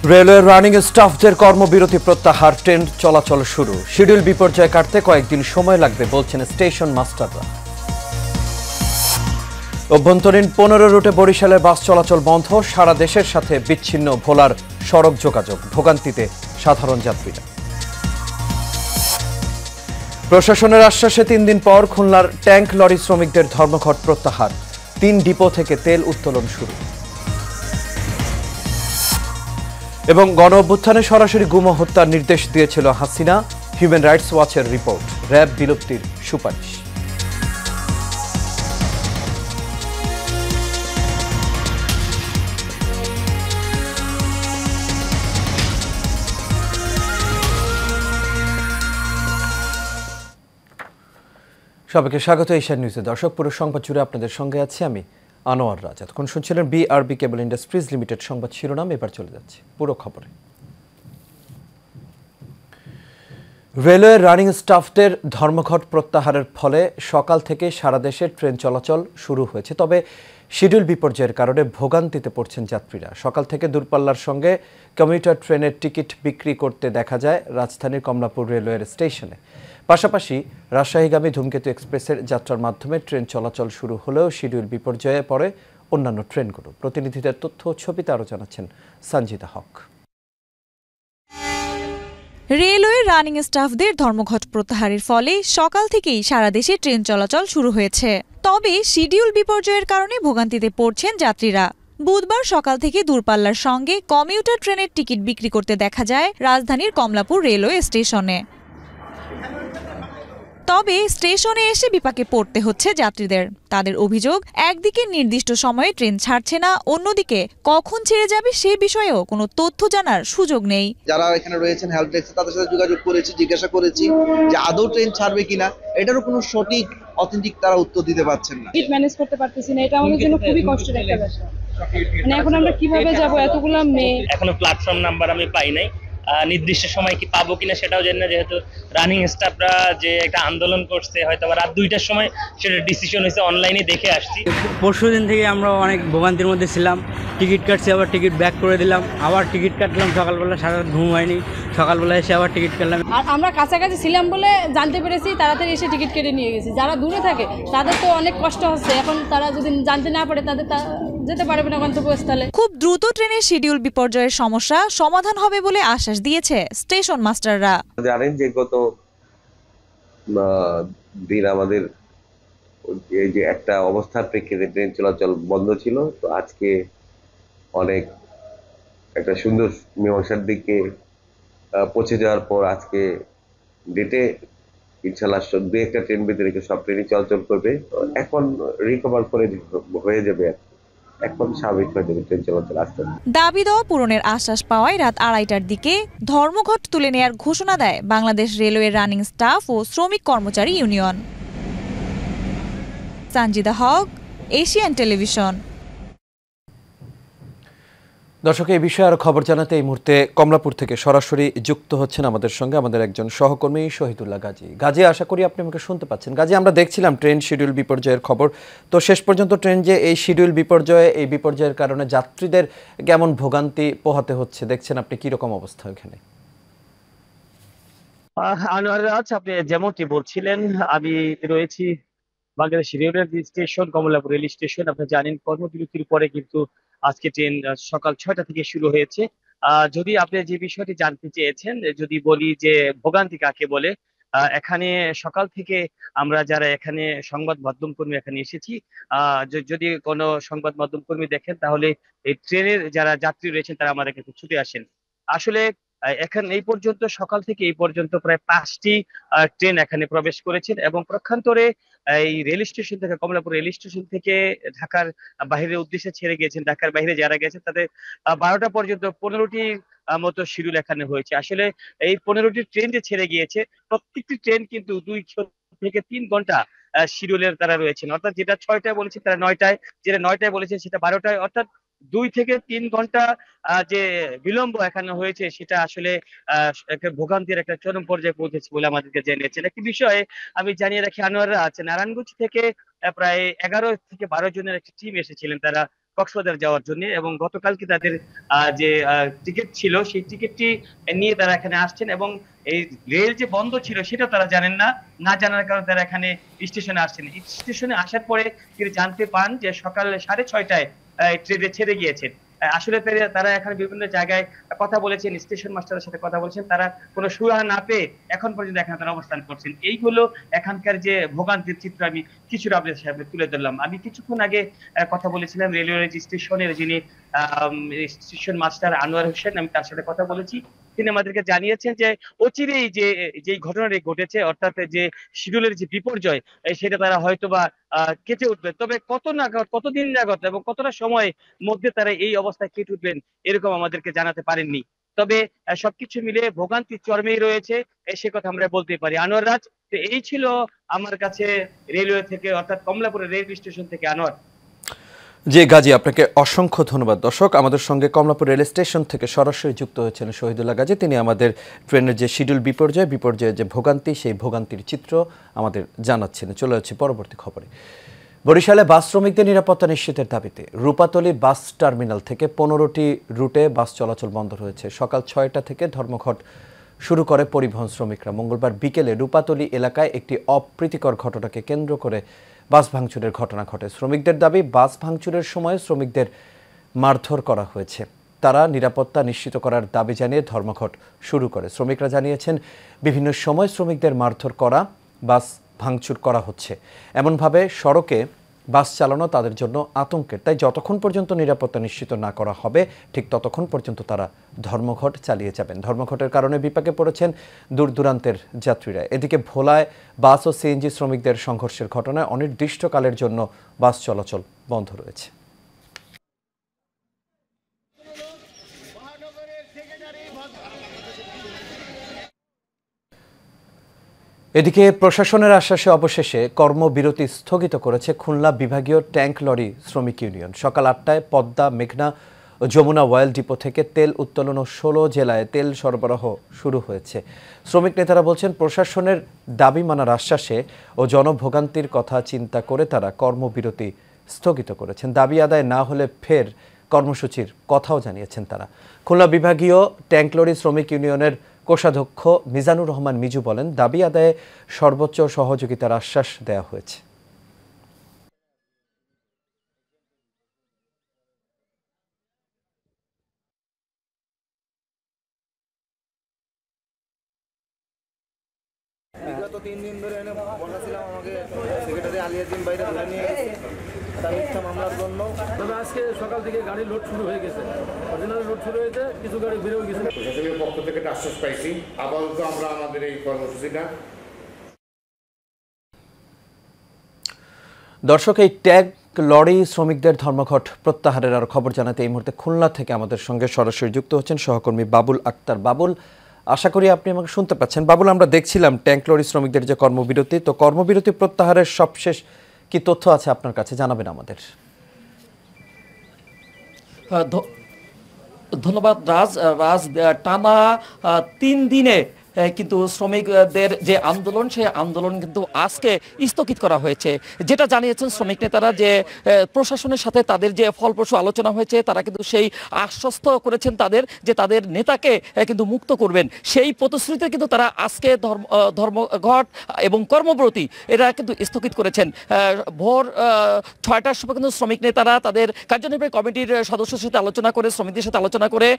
Railway running স্টাফদের কর্মবিরতি প্রত্যাহার, ট্রেন চলাচল শুরু। শিডিউল বিপর্যয় কাটতে কয়েকদিন সময় লাগবে বলছেন স্টেশন মাস্টাররা। অভ্যন্তরীণ 15 রুটে বরিশালের বাস চলাচল বন্ধ, সারা দেশের সাথে বিচ্ছিন্ন ভোলার সড়ক যোগাযোগ, ভোগান্তিতে সাধারণ যাত্রীরা। প্রশাসনের আশ্বাসে 3 দিন পর খুলনার ট্যাঙ্ক লরি শ্রমিকদের ধর্মঘট প্রত্যাহার, 3 ডিপো থেকে তেল উত্তোলন শুরু। এবং গণ অভ্যুত্থানে সরাসরি গুম হত্যার নির্দেশ দিয়েছিল হাসিনা, হিউম্যান রাইটস ওয়াচের রিপোর্ট, র্যাব বিলুপ্তির সুপারিশ। সবাইকে স্বাগত এশিয়ান নিউজে। দর্শক, পুরো সংবাদ জুড়ে আপনাদের সঙ্গে আছি আমি আনোয়ার রাজ। এতক্ষণ শুনছিলেন বিআরবি কেবল ইন্ডাস্ট্রিজ লিমিটেড সংবাদ শিরোনাম। এবার চলে যাচ্ছে পুরো খবরে। রেলওয়ের রানিং স্টাফদের ধর্মঘট প্রত্যাহারের ফলে সকাল থেকে সারা দেশে ট্রেন চলাচল শুরু হয়েছে। তবে শিডিউল বিপর্যয়ের কারণে ভোগান্তিতে পড়ছেন যাত্রীরা। সকাল থেকে দূরপাল্লার সঙ্গে কমিউটার ট্রেনের টিকিট বিক্রি করতে দেখা যায় রাজধানীর কমলাপুর রেলওয়ের স্টেশনে। পাশাপাশি রাজশাহীগামী ধূমকেতু এক্সপ্রেসের যাত্রার মাধ্যমে ট্রেন চলাচল শুরু হলেও শিডিউল বিপর্যয়ে পড়ে অন্যান্য ট্রেনগুলো। প্রতিনিধিদের তথ্য ও ছবিতে আরও জানাচ্ছেন সঞ্জিতা হক। রেলওয়ে রানিং স্টাফদের ধর্মঘট প্রত্যাহারের ফলে সকাল থেকেই সারা দেশে ট্রেন চলাচল শুরু হয়েছে। তবে শিডিউল বিপর্যয়ের কারণে ভোগান্তিতে পড়ছেন যাত্রীরা। বুধবার সকাল থেকে দূরপাল্লার সঙ্গে কমিউটার ট্রেনের টিকিট বিক্রি করতে দেখা যায় রাজধানীর কমলাপুর রেলওয়ে স্টেশনে। তবে স্টেশনে এসে বিপাকে পড়তে হচ্ছে যাত্রীদের। তাদের অভিযোগ, একদিকে নির্দিষ্ট সময়ে ট্রেন ছাড়ছে না, অন্যদিকে কখন ছেড়ে যাবে সে বিষয়েও কোনো তথ্য জানার সুযোগ নেই। যারা এখানে রয়েছেন হেল্প ডেস্কে, তাদের সাথে যোগাযোগ করেছি, জিজ্ঞাসা করেছি যে আদৌ ট্রেন ছাড়বে কিনা। এটারও কোনো সঠিক অথেন্টিক তারা উত্তর দিতে পারছেন না। টিকিট ম্যানেজ করতে পারতেছি না, এটা আমাদের জন্য খুবই কষ্টের একটা ব্যাপার। মানে এখন আমরা কিভাবে যাব, এতগুলো মেয়ে। এখনো প্ল্যাটফর্ম নাম্বার আমি পাই নাই, নির্দিষ্ট সময় কি পাবো কিনা সেটাও জানি না, যেহেতু রানিং স্টাফরা যে একটা আন্দোলন করছে, হয়তো রাত 2টার সময় সেটা ডিসিশন হয়েছে, অনলাইনে দেখে আসছি। পরশুদিন থেকে আমরা অনেক ভোগান্তির মধ্যে ছিলাম। টিকিট কাটছি, আবার টিকিট ব্যাক করে দিলাম, আবার টিকিট কাটলাম, সকালবেলা সারা রাত ঘুম হয়নি, সকালবেলা এসে আবার টিকিট কাটলাম। আর আমরা কাছাকাছি ছিলাম বলে জানতে পেরেছি, তাড়াতাড়ি এসে টিকিট কেটে নিয়ে গেছি। যারা দূরে থাকে তাদের তো অনেক কষ্ট হচ্ছে, এখন তারা যদি জানতে না পারে তাদের যেতে পারবে না গন্তব্যস্থলে। খুব দ্রুত ট্রেনের শিডিউল বিপর্যয়ের সমস্যা সমাধান হবে বলে আশ্বাস দিয়েছে স্টেশন মাস্টাররা। জানেন যে গত দিন আমাদের এই যে একটা অবস্থার প্রেক্ষিতে ট্রেন চলাচল বন্ধ ছিল, তো আজকে অনেক একটা সুন্দর মীমাংসার দিকে পৌঁছে যাওয়ার পর আজকে ডেটে ইনশাল্লাহ 2-1টা ট্রেন বেঁধে রেখে সব ট্রেনই চলাচল করবে। এখন রিকভার করে হয়ে যাবে, এখন স্বাভাবিক হয়ে যাবে ট্রেন চলাচল আসতে। দাবি দেওয়া পূরণের আশ্বাস পাওয়ায় রাত 2:30টার দিকে ধর্মঘট তুলে নেয়ার ঘোষণা দেয় বাংলাদেশ রেলওয়ে রানিং স্টাফ ও শ্রমিক কর্মচারী ইউনিয়ন। সঞ্জিতা হক, এশিয়ান টেলিভিশন। দর্শক, এই বিষয়ে আরো খবর জানাতে এই মুহূর্তে কমলাপুর থেকে সরাসরি যুক্ত হচ্ছেন আমাদের সঙ্গে আমাদের একজন সহকর্মী শহীদুল্লাহ গাজী। গাজী, আশা করি আপনি আমাকে শুনতে পাচ্ছেন। গাজী, আমরা দেখছিলাম ট্রেন শিডিউল বিপর্যয়ের খবর, তো শেষ পর্যন্ত ট্রেন যে এই শিডিউল এই বিপর্যয়ের কারণে যাত্রীদের কেমন ভোগান্তি পোহাতে হচ্ছে দেখছেন আপনি, কিরকম অবস্থা এখানে? আনোয়ার রাজ, আপনি যেমনটি বলছিলেন, আমি রয়েছি Bangladesh railway station, Kamalapur rail station. আপনি জানেন কর্মবিরতির পরে কিন্তু আজকে ট্রেন সকাল 6টা থেকে শুরু হয়েছে। যদি আপনি যে বিষয়টি জানতে চেয়েছেন, যদি বলি যে ভোগান্তি কাকে বলে, এখানে সকাল থেকে আমরা যারা এখানে সংবাদ মাধ্যম কর্মী এখানে এসেছি, যদি কোনো সংবাদ মাধ্যম কর্মী দেখেন তাহলে এই ট্রেনের যারা যাত্রী রয়েছেন তারা আমাদের কাছে ছুটে আসেন। আসলে এখন এই পর্যন্ত সকাল থেকে এই পর্যন্ত প্রায় 5টি ট্রেন এখানে প্রবেশ করেছেন এবং প্রক্ষান্তরে এই রেল স্টেশন থেকে, কমলাপুর রেল স্টেশন থেকে ঢাকার বাইরের উদ্দেশ্যে ছেড়ে গিয়েছেন। ঢাকার বাইরে যারা গেছেন তাদের 12টা পর্যন্ত 15টি মতো শিডিউল এখানে হয়েছে। আসলে এই 15টি ট্রেন যে ছেড়ে গিয়েছে, প্রত্যেকটি ট্রেন কিন্তু 2 থেকে 3 ঘন্টা শিডিউলের তারা রয়েছেন। অর্থাৎ যেটা 6টায় বলেছে তারা 9টায়, যেটা 9টায় বলেছে সেটা 12টায়, অর্থাৎ 2 থেকে 3 ঘন্টা যে বিলম্ব এখানে হয়েছে সেটা আসলে একটা ভোগান্তির একটা চরম পর্যায়ে পৌঁছেছে বলে আমাদেরকে জানিয়েছেন। একটি বিষয়ে আমি জানিয়ে রাখি, আনোয়াররা আছে নারায়ণগঞ্জ থেকে প্রায় 11 থেকে 12 জনের একটি টিম এসেছিলেন। তারা কক্সবাজার যাওয়ার জন্য, এবং গতকালকে তাদের যে টিকিট ছিল সেই টিকিটটি নিয়ে তারা এখানে আসছেন, এবং এই রেল যে বন্ধ ছিল সেটা তারা জানেন না, না জানার কারণে তারা এখানে স্টেশনে আসছেন। স্টেশনে আসার পরে তিনি জানতে পান যে সকাল 6:30টায় ট্রেনে ছেড়ে গিয়েছেন। আসলে তারা এখানে বিভিন্ন জায়গায় কথা বলেছেন, স্টেশন মাস্টারের সাথে কথা বলেছেন, তারা কোনো সুরাহা না পেয়ে এখন পর্যন্ত এখানে তারা অবস্থান করছেন। এই হলো এখানকার যে ভোগান্তির চিত্র আমি কিছুটা আপনাদের সামনে তুলে ধরলাম। আমি কিছুক্ষণ আগে কথা বলেছিলাম রেলওয়ে স্টেশনের যিনি স্টেশন মাস্টার আনোয়ার হোসেন, আমি তার সাথে কথা বলেছি। তিনি আমাদেরকে জানিয়েছেন যে অচিরেই যে ঘটনাটি ঘটেছে, অর্থাৎ যে শিডিউলের যে বিপর্যয়, সেটা তারা হয়তোবা কেটে উঠবে। তবে কতদিন নাগাদ এবং কতটা সময় মধ্যে তারা এই অবস্থায় কেটে উঠবেন এরকম আমাদেরকে জানাতে পারেননি। তবে সবকিছু মিলে ভোগান্তি চরমেই রয়েছে, সে কথা আমরা বলতে পারি। আনোয়ার রাজ, তো এই ছিল আমার কাছে রেলওয়ে থেকে, অর্থাৎ কমলাপুরের রেল স্টেশন থেকে। আনোয়ার। জি গাজী, আপনাকে অসংখ্য ধন্যবাদ। দর্শক, আমাদের সঙ্গে কমলাপুর রেল স্টেশন থেকে সরাসরি যুক্ত হয়েছেন শহীদুল্লাহ গাজী। তিনি আমাদের ট্রেনের যে শিডিউল বিপর্যয়ের যে ভোগান্তি, সেই ভোগান্তির চিত্র আমাদের জানাচ্ছেন। চলে যাচ্ছি পরবর্তী খবরে। বরিশালে বাস শ্রমিকদের নিরাপত্তা নিশ্চিতের দাবিতে রূপাতলী বাস টার্মিনাল থেকে 15টি রুটে বাস চলাচল বন্ধ রয়েছে। সকাল 6টা থেকে ধর্মঘট শুরু করে পরিবহন শ্রমিকরা। মঙ্গলবার বিকেলে রূপাতলী এলাকায় একটি অপ্রীতিকর ঘটনাকে কেন্দ্র করে বাস ভাঙচুরের ঘটনা ঘটে। শ্রমিকদের দাবি, বাস ভাঙচুরের সময় শ্রমিকদের মারধর করা হয়েছে। তারা নিরাপত্তা নিশ্চিত করার দাবি জানিয়ে ধর্মঘট শুরু করে। শ্রমিকরা জানিয়েছেন, বিভিন্ন সময় শ্রমিকদের মারধর করা, বাস ভাঙচুর করা হচ্ছে। এমনভাবে সড়কে বাস চালানো তাদের জন্য আতঙ্কের। তাই যতক্ষণ পর্যন্ত নিরাপত্তা নিশ্চিত না করা হবে, ঠিক ততক্ষণ পর্যন্ত তারা ধর্মঘট চালিয়ে যাবেন। ধর্মঘটের কারণে বিপাকে পড়েছেন দূর দূরান্তের যাত্রীরা। এদিকে ভোলায় বাস ও সিএনজি শ্রমিকদের সংঘর্ষের ঘটনায় অনির্দিষ্টকালের জন্য বাস চলাচল বন্ধ রয়েছে। এদিকে প্রশাসনের আশ্বাসে অবশেষে কর্মবিরতি স্থগিত করেছে খুলনা বিভাগীয় ট্যাঙ্ক লরি শ্রমিক ইউনিয়ন। সকাল 8টায় পদ্মা, মেঘনা ও যমুনা অয়েল ডিপো থেকে তেল উত্তোলন ও 16 জেলায় তেল সরবরাহ শুরু হয়েছে। শ্রমিক নেতারা বলছেন, প্রশাসনের দাবি মানার আশ্বাসে ও জনভোগান্তির কথা চিন্তা করে তারা কর্মবিরতি স্থগিত করেছেন। দাবি আদায় না হলে ফের কর্মসূচির কথাও জানিয়েছেন তারা। খুলনা বিভাগীয় ট্যাঙ্ক লরি শ্রমিক ইউনিয়নের কোষাধ্যক্ষ মিজানুর রহমান মিজু বলেন, দাবি আদায়ে সর্বোচ্চ সহযোগিতার আশ্বাস দেওয়া হয়েছে। বিগত 3 দিন ধরে এনে বসাছিলাম, আমাকে সেক্রেটারি আলিয়াদ্দিন বাইরে ধরে নিয়ে গেছে তার মিথ্যা মামলার জন্য। তবে আজকে সকাল থেকে গাড়ি লোড শুরু হয়ে গেছে, অরিজিনাল লোড শুরু হয়েছে, কিছু গাড়ি বেরোও গেছে। প্রশাসনের পক্ষ থেকে একটা আশ্বাস পাইছি, আপাতত আমরা আমাদের এই কর্মসূচিটা। দর্শক, এই ট্যাগ লরি শ্রমিকদের ধর্মঘট প্রত্যাহারের আর খবর জানাতে এই মুহূর্তে খুলনা থেকে আমাদের সঙ্গে সরাসরি যুক্ত হচ্ছেন সহকর্মী বাবুল আক্তার। বাবুল, আশা করি আপনি আমাকে শুনতে পাচ্ছেন। বাবুল, আমরা দেখছিলাম ট্যাঙ্ক লরি শ্রমিকদের যে কর্মবিরতি, তো কর্মবিরতি প্রত্যাহারের সবশেষ কি তথ্য আছে আপনার কাছে, জানাবেন আমাদের। ধন্যবাদ রাজ। টানা 3 দিনে কিন্তু শ্রমিকদের যে আন্দোলন, সেই আন্দোলন কিন্তু আজকে স্থগিত করা হয়েছে। যেটা জানিয়েছেন শ্রমিক নেতারা, যে প্রশাসনের সাথে তাদের যে ফলপ্রসূ আলোচনা হয়েছে, তারা কিন্তু সেই আশ্বস্ত করেছেন তাদের, যে তাদের নেতাকে কিন্তু মুক্ত করবেন। সেই প্রতিশ্রুতিতে কিন্তু তারা আজকে ধর্মঘট এবং কর্মবিরতি এটা কিন্তু স্থগিত করেছেন। ভোর 6টার সময় কিন্তু শ্রমিক নেতারা তাদের কার্যনির্বাহী কমিটির সদস্যদের সাথে আলোচনা করে, শ্রমিকদের সাথে আলোচনা করে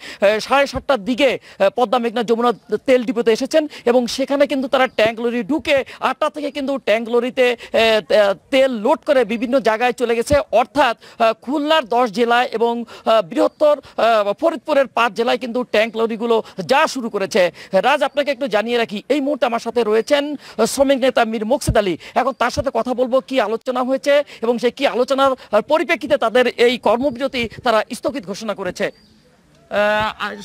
7:30টার দিকে পদ্মা, মেঘনা, যমুনা তেল ডিপোতে এসেছেন, এবং সেখানে কিন্তু তারা ট্যাঙ্ক লরি ঢুকে 8টা থেকে কিন্তু ট্যাঙ্ক লরিতে তেল লোড করে বিভিন্ন জায়গায় চলে গেছে। অর্থাৎ খুলনার 10 জেলায় এবং বৃহত্তর ফরিদপুরের 5 জেলায় কিন্তু ট্যাঙ্ক লরিগুলো যা শুরু করেছে। রাজ, আপনাকে একটু জানিয়ে রাখি, এই মুহূর্তে আমার সাথে রয়েছেন শ্রমিক নেতা মীর মোকসেদ আলী। এখন তার সাথে কথা বলবো কি আলোচনা হয়েছে এবং সেই কি আলোচনার পরিপ্রেক্ষিতে তাদের এই কর্মবিরতি তারা স্থগিত ঘোষণা করেছে।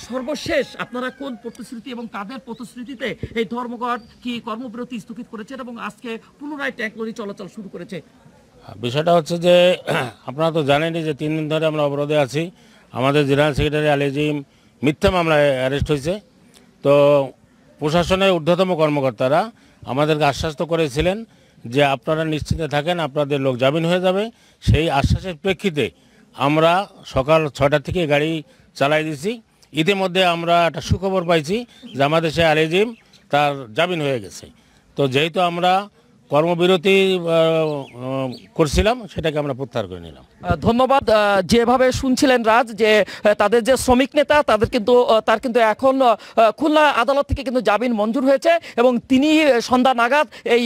সর্বশেষ আপনারা কোন প্রতিশ্রুতি এবং কাদের প্রতিশ্রুতিতে এই ধর্মঘট কি কর্মবিরতি স্থগিত করেছেন এবং আজকে পুনরায় ট্যাঙ্ক লরি চলাচল শুরু করেছে? বিষয়টা হচ্ছে যে আপনারা তো জানেনই যে 3 দিন ধরে আমরা অবরোধে আছি। আমাদের জেনারেল সেক্রেটারি আলিয়াজিম মিথ্যা মামলায় অ্যারেস্ট হয়েছে। তো প্রশাসনের ঊর্ধ্বতম কর্মকর্তারা আমাদেরকে আশ্বস্ত করেছিলেন যে আপনারা নিশ্চিন্তে থাকেন, আপনাদের লোক জামিন হয়ে যাবে। সেই আশ্বাসের প্রেক্ষিতে আমরা সকাল 6টা থেকে গাড়ি চালাই দিছি। ইতিমধ্যে আমরা একটা সুখবর পাইছি যে আমাদের সে আলিজিম তার জামিন হয়ে গেছে। তো যেহেতু আমরা কর্মবিরতি করছিলাম সেটাকে আমরা প্রত্যাহার করে নিলাম। ধন্যবাদ। যেভাবে শুনছিলেন রাজ যে তাদের যে শ্রমিক নেতা তার কিন্তু এখন খুলনা আদালত থেকে কিন্তু জামিন মঞ্জুর হয়েছে এবং তিনি সন্ধ্যা নাগাদ এই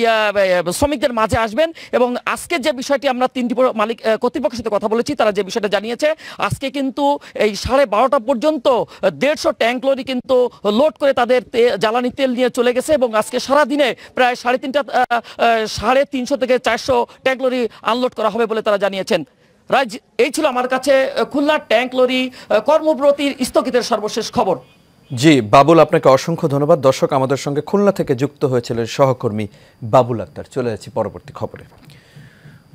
শ্রমিকদের মাঝে আসবেন। এবং আজকে যে বিষয়টি আমরা তিনটি মালিক কর্তৃপক্ষের সাথে কথা বলেছি, তারা যে বিষয়টা জানিয়েছে আজকে কিন্তু এই 12:30 পর্যন্ত 150 ট্যাঙ্ক লরি কিন্তু লোড করে তাদের জ্বালানি তেল নিয়ে চলে গেছে এবং আজকে সারাদিনে প্রায় 350 থেকে 400 ট্যাঙ্ক লরি আনলোড করা হবে বলে তারা জানিয়েছেন। রাজ, এই ছিল আমার কাছে খুলনা ট্যাঙ্ক লরি কর্মবিরতির স্থগিতের সর্বশেষ খবর। জি বাবুল, আপনাকে অসংখ্য ধন্যবাদ। দর্শক, আমাদের সঙ্গে খুলনা থেকে যুক্ত হয়েছিলেন সহকর্মী বাবুল আক্তার। চলে যাচ্ছি পরবর্তী খবরে।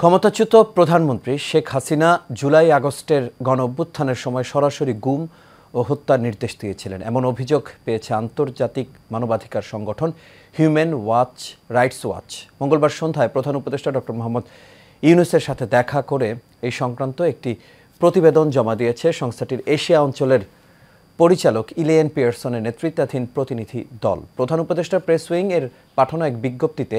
ক্ষমতাচ্যুত প্রধানমন্ত্রী শেখ হাসিনা জুলাই আগস্টের গণ অভ্যুত্থানের সময় সরাসরি গুম ও হত্যার নির্দেশ দিয়েছিলেন, এমন অভিযোগ পেয়েছে আন্তর্জাতিক মানবাধিকার সংগঠন হিউম্যান রাইটস ওয়াচ। মঙ্গলবার সন্ধ্যায় প্রধান উপদেষ্টা ডক্টর মোহাম্মদ ইউনূসের সাথে দেখা করে এই সংক্রান্ত একটি প্রতিবেদন জমা দিয়েছে সংস্থাটির এশিয়া অঞ্চলের পরিচালক ইলিয়ান পিয়ারসনের নেতৃত্বাধীন প্রতিনিধি দল। প্রধান উপদেষ্টার প্রেস উইং এর পাঠানো এক বিজ্ঞপ্তিতে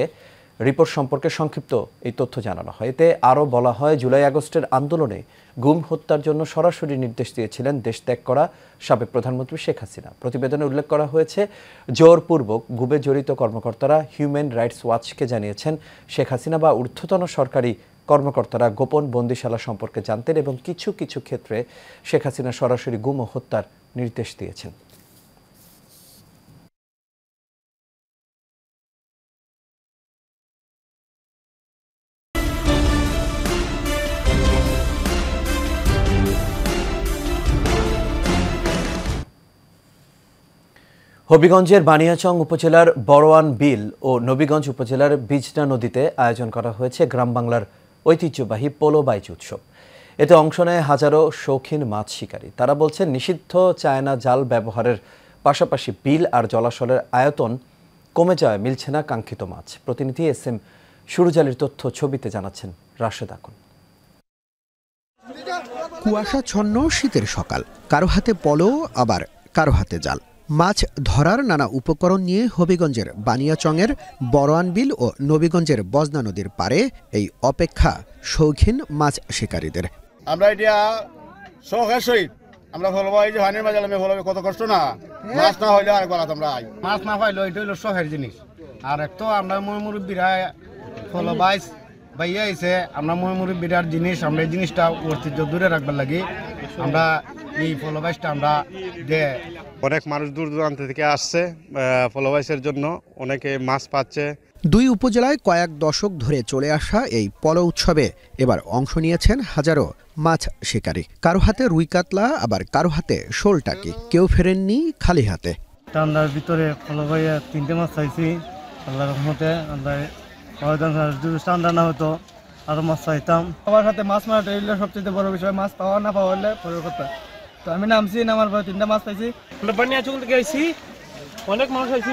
রিপোর্ট সম্পর্কে সংক্ষিপ্ত এই তথ্য জানানো হয়। এতে আরও বলা হয়, জুলাই আগস্টের আন্দোলনে গুম হত্যার জন্য সরাসরি নির্দেশ দিয়েছিলেন দেশ ত্যাগ করা সাবেক প্রধানমন্ত্রী শেখ হাসিনা। প্রতিবেদনে উল্লেখ করা হয়েছে, জোরপূর্বক গুমে জড়িত কর্মকর্তারা হিউম্যান রাইটস ওয়াচকে জানিয়েছেন শেখ হাসিনা বা ঊর্ধ্বতন সরকারি কর্মকর্তারা গোপন বন্দিশালা সম্পর্কে জানতেন এবং কিছু কিছু ক্ষেত্রে শেখ হাসিনা সরাসরি গুম ও হত্যার নির্দেশ দিয়েছেন। হবিগঞ্জের বানিয়াচং উপজেলার বড়োয়ান বিল ও নবীগঞ্জ উপজেলার বিজনা নদীতে আয়োজন করা হয়েছে গ্রাম বাংলার ঐতিহ্যবাহী পোলো বাইচ উৎসব। এতে অংশ নেয় হাজারো শৌখিন মাছ শিকারী। তারা বলছেন, নিষিদ্ধ চায়না জাল ব্যবহারের পাশাপাশি বিল আর জলাশয়ের আয়তন কমে যাওয়ায় মিলছে না কাঙ্ক্ষিত মাছ। প্রতিনিধি SM সুরুজালির তথ্য ছবিতে জানাচ্ছেন রাশেদ আকুন। কুয়াশাচ্ছন্ন শীতের সকাল, কারো হাতে পলো আবার কারো হাতে জাল। মাছ ধরার নানা উপকরণ নিয়ে হবিগঞ্জের বানিয়াচংয়ের বড়োয়ান বিল ও নবীগঞ্জের বজনা নদীর পারে এই অপেক্ষা শৌখিন মাছ শিকারীদের। আমরা এটা শখের সহিত আমরা ফলবা, এই যে হানির মাঝে আমি ফলবে, কত কষ্ট না, মাছ না হইলে আর গলা তোমরা মাছ না পাইলো, এটা হইলো শখের জিনিস। আর এক তো আমরা মুরব্বীরা ফলবাইস বাইয়া আইছে, আমরা মুরব্বীরার জিনিস, আমরা এই জিনিসটা ঐতিহ্য দূরে রাখবার লাগি আমরা এই ফলবাইসটা আমরা দে। অনেক মানুষ দূর দূরান্ত থেকে আসছে ফলবাইসের জন্য, অনেকে মাছ পাচ্ছে। দুই উপজেলায় কয়েক দশক ধরে চলে আসা এই পলো উৎসবে এবার অংশ নিয়েছেন হাজারো মাছ শিকারী। কারো হাতে রুই কাতলা, আবার কারো হাতে শোল টাকি, কেউ ফেরেননি খালি হাতে। ঠান্ডার ভিতরে ফলবাইয়া 3টে মাছ চাইছি, আল্লাহর রহমতে। যদি ঠান্ডা না হতো আরো মাছ চাইতাম। সবার সাথে মাছ মারাটা এগুলো সবচেয়ে বড় বিষয়, মাছ পাওয়া না পাওয়া হলে পরের কথা। তো আমি নামছি, নামার পরে 3টা মাছ পাইছি। আমরা বানিয়াচং থেকে আইছি, অনেক মাছ পাইছি,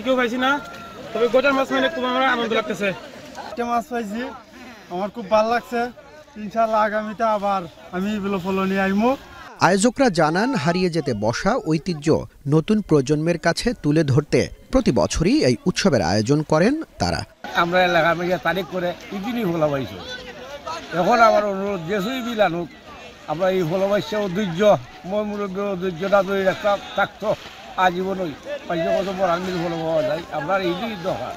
কেউ পাইছি না, তবে গোটার মাছ মানে খুব আমার আনন্দ লাগতেছে। 3টা মাছ পাইছি, আমার খুব ভালো লাগছে। ইনশাআল্লাহ আগামীতে আবার আমি এগুলো ফলো নিয়ে আইমু। আয়োজকরা জানান, হারিয়ে যেতে বসা ঐতিহ্য নতুন প্রজন্মের কাছে তুলে ধরতে প্রতি বছরই এই উৎসবের আয়োজন করেন তারা। আমরা এলাকার মেয়ে তারিখ করে ইদিনই ফলাবাইছি, এখন আমার অনুরোধ যেসুই বিল আনুক, আমরা এই ফলাবাইছে ঐতিহ্য মুরব্বীর ঐতিহ্যটা ধরে থাকতো আজীবনই। কত বড় মিল ফলো পাওয়া যায়, আমরা এই দরকার।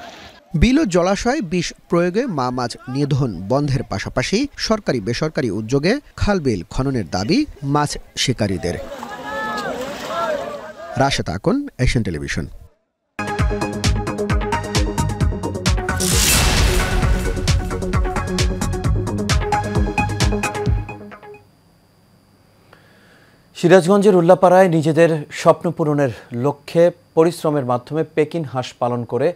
বিল ও জলাশয়ে বিষ প্রয়োগে মা মাছ নিধন বন্ধের পাশাপাশি সরকারি বেসরকারি উদ্যোগে খালবিল খননের দাবি মাছ শিকারীদের। Rashed Akun, Asian television. সিরাজগঞ্জের উল্লাপাড়ায় নিজেদের স্বপ্ন পূরণের লক্ষ্যে পরিশ্রমের মাধ্যমে পেকিন হাঁস পালন করে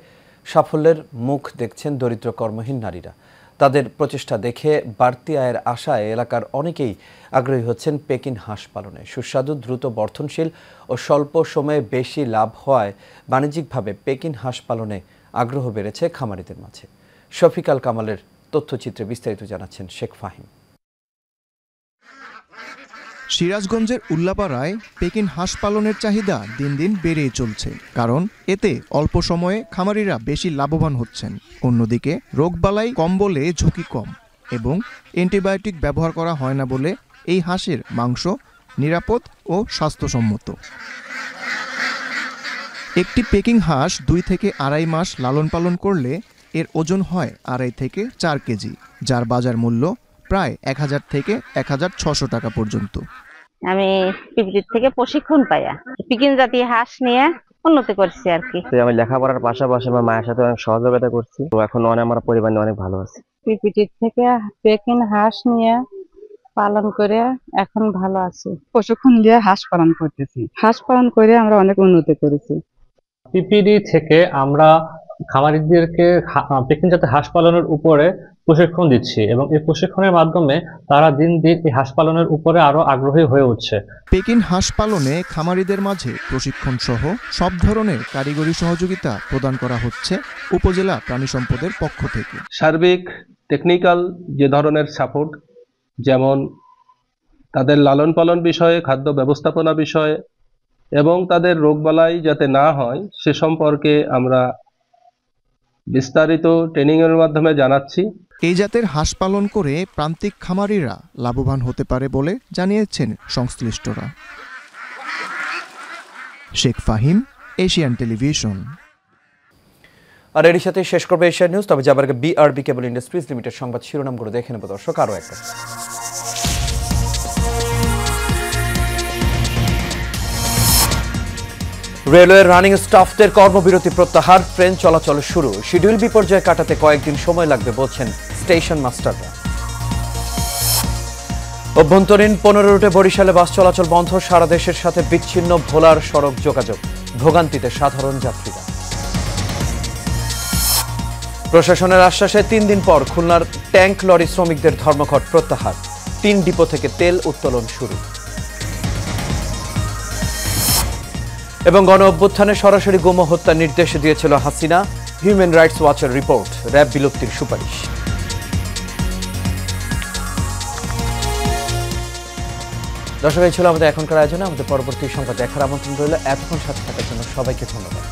সাফল্যের মুখ দেখছেন দরিদ্র কর্মহীন নারীরা। তাদের প্রচেষ্টা দেখে বাড়তি আয়ের আশায় এলাকার অনেকেই আগ্রহী হচ্ছেন পেকিন হাঁস পালনে। সুস্বাদু, দ্রুত বর্ধনশীল ও স্বল্প সময়ে বেশি লাভ হওয়ায় বাণিজ্যিকভাবে পেকিন হাঁস পালনে আগ্রহ বেড়েছে খামারিদের মাঝে। শফিক আল কামালের তথ্যচিত্রে বিস্তারিত জানাচ্ছেন শেখ ফাহিম। সিরাজগঞ্জের উল্লাপাড়ায় পেকিন হাঁস পালনের চাহিদা দিন দিন বেড়েই চলছে, কারণ এতে অল্প সময়ে খামারিরা বেশি লাভবান হচ্ছেন। অন্যদিকে রোগবালাই কম বলে ঝুঁকি কম এবং অ্যান্টিবায়োটিক ব্যবহার করা হয় না বলে এই হাঁসের মাংস নিরাপদ ও স্বাস্থ্যসম্মত। একটি পেকিং হাঁস 2 থেকে 2.5 মাস লালন পালন করলে এর ওজন হয় 2.5 থেকে 4 কেজি, যার বাজার মূল্য প্রায় 1000 থেকে 1600 টাকা পর্যন্ত। আমি পিপিটির থেকে প্রশিক্ষণ পাইয়া পিকিং জাতীয় হাঁস নিয়ে উন্নতি করছি আর কি। আমি লেখাপড়ার পাশাপাশি আমার মায়ের সাথে অনেক সহযোগিতা করছি, তো এখন আমার পরিবার নিয়ে অনেক ভালো আছে। পিপিটির থেকে পেকিং হাঁস নিয়ে পালন করে এখন ভালো আছি। প্রশিক্ষণ দিয়ে হাঁস পালন করতেছি, হাঁস পালন করে আমরা অনেক উন্নতি করেছি। পিপিডি থেকে আমরা খামারিদেরকে পেকিং জাতের হাঁস পালনের উপরে প্রশিক্ষণ দিচ্ছি এবং এই প্রশিক্ষণের মাধ্যমে তারা দিন দিন এই হাঁস পালনের উপরে আরো আগ্রহী হয়ে উঠছে। পেকিং হাঁস পালনে খামারিদের মাঝে প্রশিক্ষণ সহ সব ধরনের কারিগরি সহযোগিতা প্রদান করা হচ্ছে উপজেলা প্রাণী সম্পদের পক্ষ থেকে। সার্বিক টেকনিক্যাল যে ধরনের সাপোর্ট, যেমন তাদের লালন পালন বিষয়ে, খাদ্য ব্যবস্থাপনা বিষয়ে এবং তাদের রোগবালাই যাতে না হয় সে সম্পর্কে আমরা বিস্তারিত ট্রেনিং এর মাধ্যমে জানাচ্ছি। এই জাতের হাঁস পালন করে প্রান্তিক খামারিরা লাভবান হতে পারে বলে জানিয়েছেন সংশ্লিষ্টরা। Sheikh Fahim, Asian television. আর এর সাথে শেষ করবে এশিয়ান নিউজ। তবে যাবার আগে বিআরবি কেবল ইন্ডাস্ট্রিজ লিমিটেড সংবাদ শিরোনামগুলো দেখে নেব দর্শক। আরও একটা রেলওয়ের রানিং স্টাফদের কর্মবিরতি প্রত্যাহার, ট্রেন চলাচল শুরু। শিডিউল বিপর্যয় কাটাতে কয়েকদিন সময় লাগবে বলছেন স্টেশন মাস্টাররা। অভ্যন্তরীণ 15 রুটে বরিশালে বাস চলাচল বন্ধ, সারা দেশের সাথে বিচ্ছিন্ন ভোলার সড়ক যোগাযোগ, ভোগান্তিতে সাধারণ যাত্রীরা। প্রশাসনের আশ্বাসে 3 দিন পর খুলনার ট্যাঙ্ক লরি শ্রমিকদের ধর্মঘট প্রত্যাহার, 3 ডিপো থেকে তেল উত্তোলন শুরু। এবং গণ অভ্যুত্থানে সরাসরি গোমো হত্যার নির্দেশ দিয়েছিল হাসিনা, হিউম্যান রাইটস ওয়াচের রিপোর্ট, র‍্যাব বিলুপ্তির সুপারিশ। দর্শক, এই ছিল আমাদের এখনকার আয়োজনে। আমাদের পরবর্তী সংবাদ দেখার আমন্ত্রণ রইল। এতক্ষণ সাথে থাকার জন্য সবাইকে ধন্যবাদ।